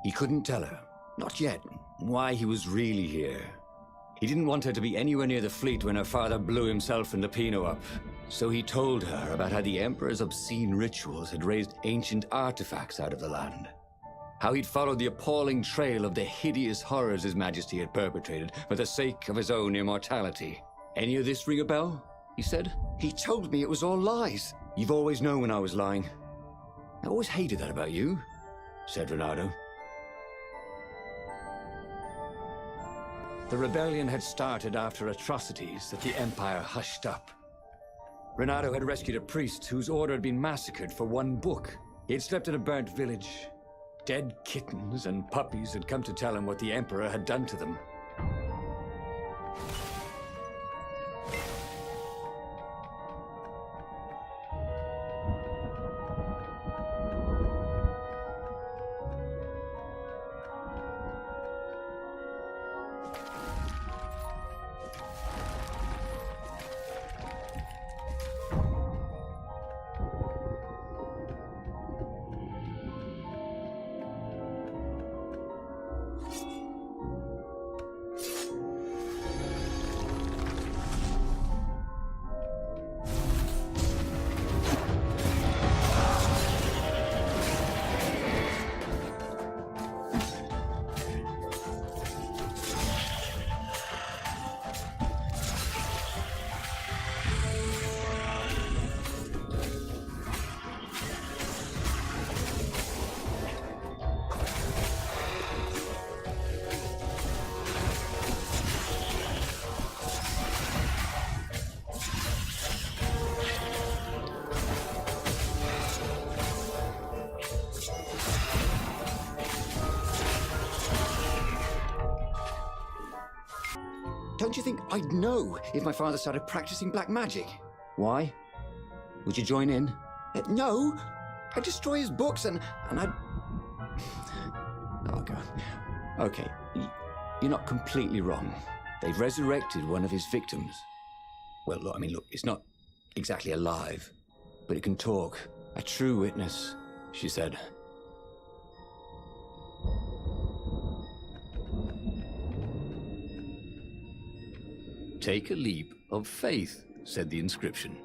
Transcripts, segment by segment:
He couldn't tell her, not yet, why he was really here. He didn't want her to be anywhere near the fleet when her father blew himself and Lupino up. So he told her about how the Emperor's obscene rituals had raised ancient artifacts out of the land. How he'd followed the appalling trail of the hideous horrors His Majesty had perpetrated for the sake of his own immortality. Any of this ring a bell? He said. He told me it was all lies. You've always known when I was lying. I always hated that about you, said Renato. The rebellion had started after atrocities that the Empire hushed up. Renato had rescued a priest whose order had been massacred for one book. He had slept in a burnt village. Dead kittens and puppies had come to tell him what the Emperor had done to them. Don't you think I'd know if my father started practicing black magic? Why? Would you join in? No. I'd destroy his books and I'd... Oh, God. Okay, you're not completely wrong. They've resurrected one of his victims. Well, look, it's not exactly alive, but it can talk. A true witness, she said. Take a leap of faith, said the inscription.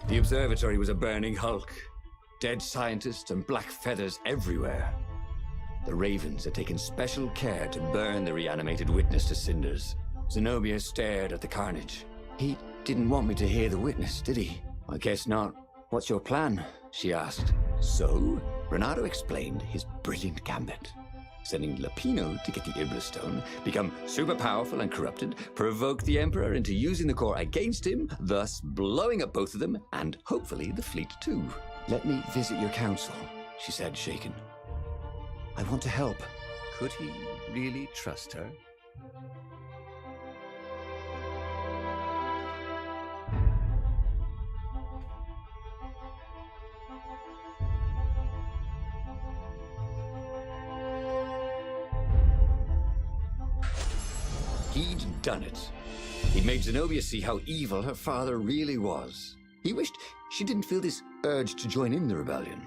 The observatory was a burning hulk. Dead scientists and black feathers everywhere. The Ravens had taken special care to burn the reanimated witness to cinders. Zenobia stared at the carnage. He didn't want me to hear the witness, did he? I guess not. What's your plan? She asked. So, Renato explained his brilliant gambit. Sending Lapino to get the Iblis Stone, become super powerful and corrupted, provoke the Emperor into using the core against him, thus blowing up both of them, and hopefully the fleet too. Let me visit your council, she said, shaken. I want to help. Could he really trust her? He'd done it. He'd made Zenobia see how evil her father really was. He wished she didn't feel this urge to join in the rebellion.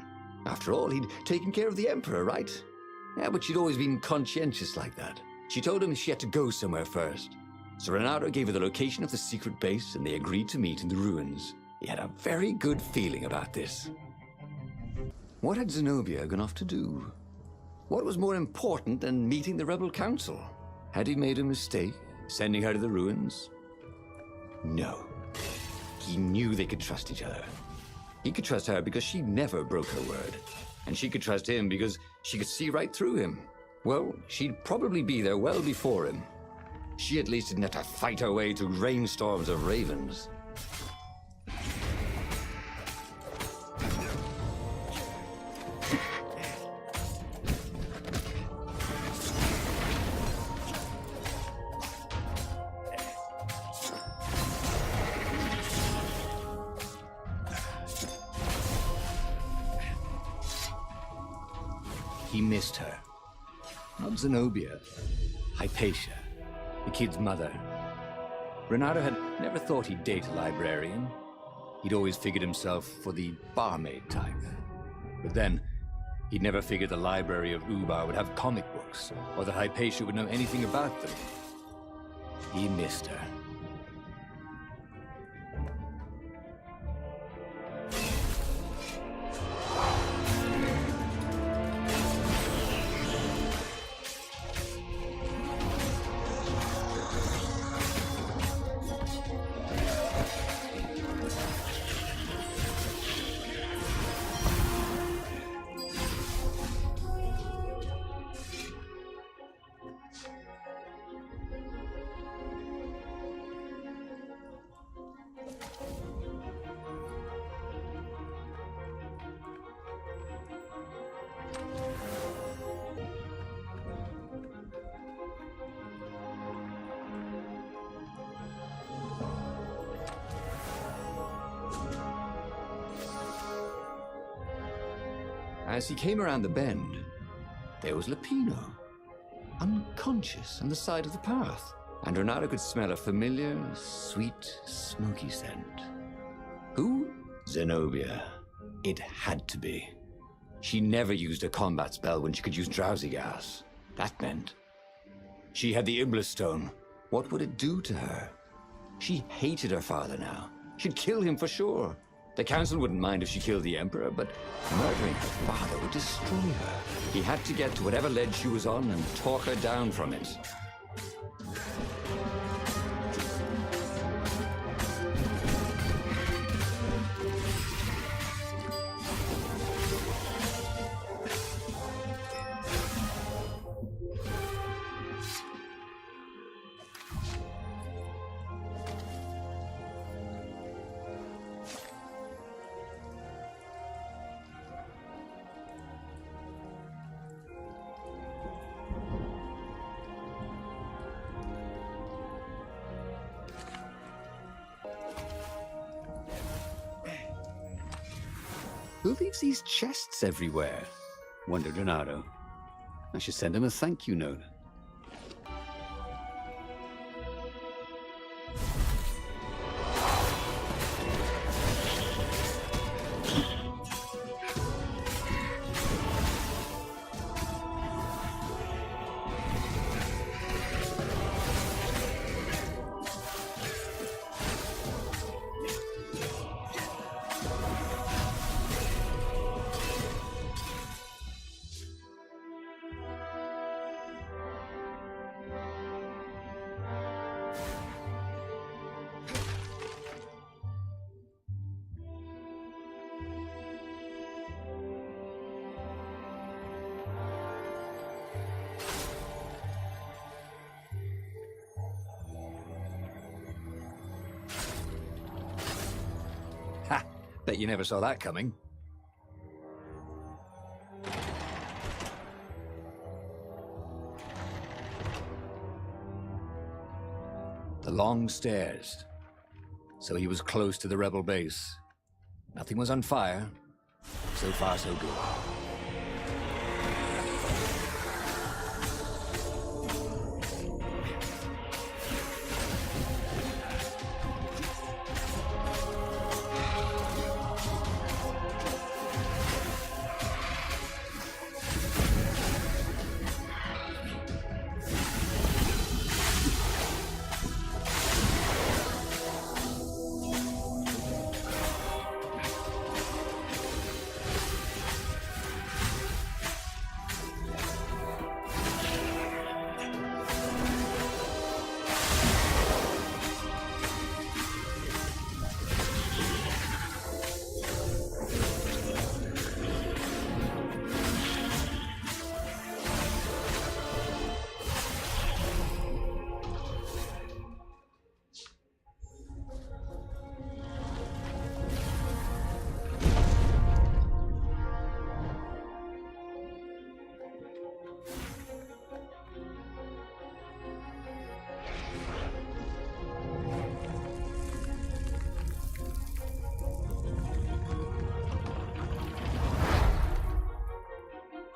After all, he'd taken care of the Emperor, right? Yeah, but she'd always been conscientious like that. She told him she had to go somewhere first. So Renato gave her the location of the secret base, and they agreed to meet in the ruins. He had a very good feeling about this. What had Zenobia gone off to do? What was more important than meeting the rebel council? Had he made a mistake, sending her to the ruins? No. He knew they could trust each other. He could trust her because she never broke her word. And she could trust him because she could see right through him. Well, she'd probably be there well before him. She at least didn't have to fight her way through rainstorms of ravens. He missed her. Not Zenobia. Hypatia, the kid's mother. Renato had never thought he'd date a librarian. He'd always figured himself for the barmaid type. But then, he'd never figured the library of Ubar would have comic books, or that Hypatia would know anything about them. He missed her. As he came around the bend, there was Lapino, unconscious on the side of the path, and Renato could smell a familiar, sweet, smoky scent. Who? Zenobia. It had to be. She never used a combat spell when she could use drowsy gas. That meant she had the Iblis Stone. What would it do to her? She hated her father now. She'd kill him for sure. The council wouldn't mind if she killed the Emperor, but murdering her father would destroy her. He had to get to whatever ledge she was on and talk her down from it. Who leaves these chests everywhere? Wondered Renato. I should send him a thank you note. Bet you never saw that coming. The long stairs. So he was close to the rebel base. Nothing was on fire. So far, so good.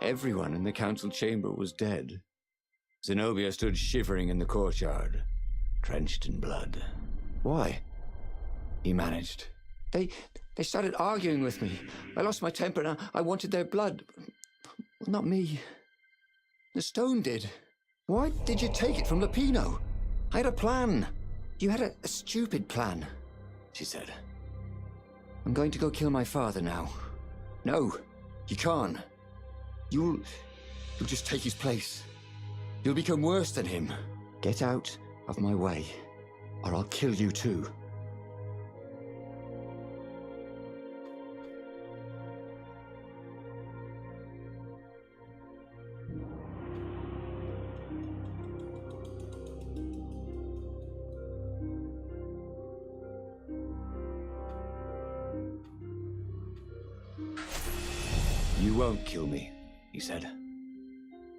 Everyone in the council chamber was dead. Zenobia stood shivering in the courtyard, drenched in blood. Why? He managed. They started arguing with me. I lost my temper and I wanted their blood. Well, not me. The stone did. Why did you take it from Lupino? I had a plan. You had a stupid plan, she said. I'm going to go kill my father now. No, you can't. You'll just take his place. You'll become worse than him. Get out of my way, or I'll kill you too. You won't kill me, he said.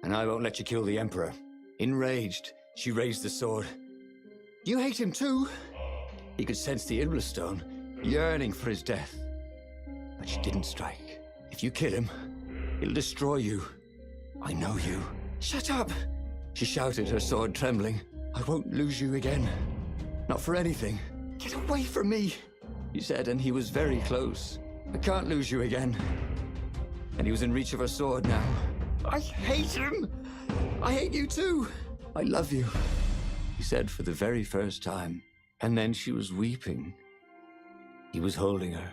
And I won't let you kill the Emperor. Enraged, she raised the sword. You hate him too? He could sense the Iblis stone, yearning for his death. But she didn't strike. If you kill him, he'll destroy you. I know you. Shut up! She shouted, her sword trembling. I won't lose you again. Not for anything. Get away from me, he said, and he was very close. I can't lose you again. And he was in reach of her sword now. I hate him! I hate you too! I love you, he said for the very first time. And then she was weeping. He was holding her.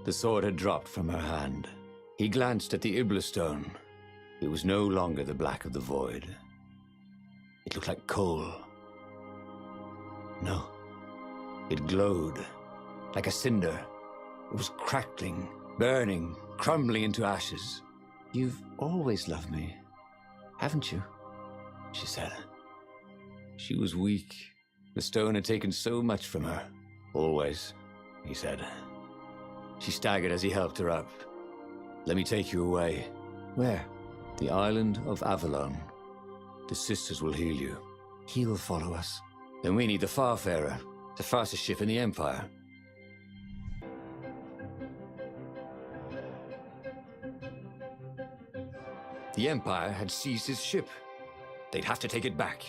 The sword had dropped from her hand. He glanced at the Iblis stone. It was no longer the black of the void. It looked like coal. No. It glowed, like a cinder. It was crackling, burning, crumbling into ashes. You've always loved me, haven't you? She said. She was weak. The stone had taken so much from her. Always, he said. She staggered as he helped her up. Let me take you away. Where? The island of Avalon. The sisters will heal you. He will follow us. Then we need the Farfarer, the fastest ship in the Empire. The Empire had seized his ship. They'd have to take it back.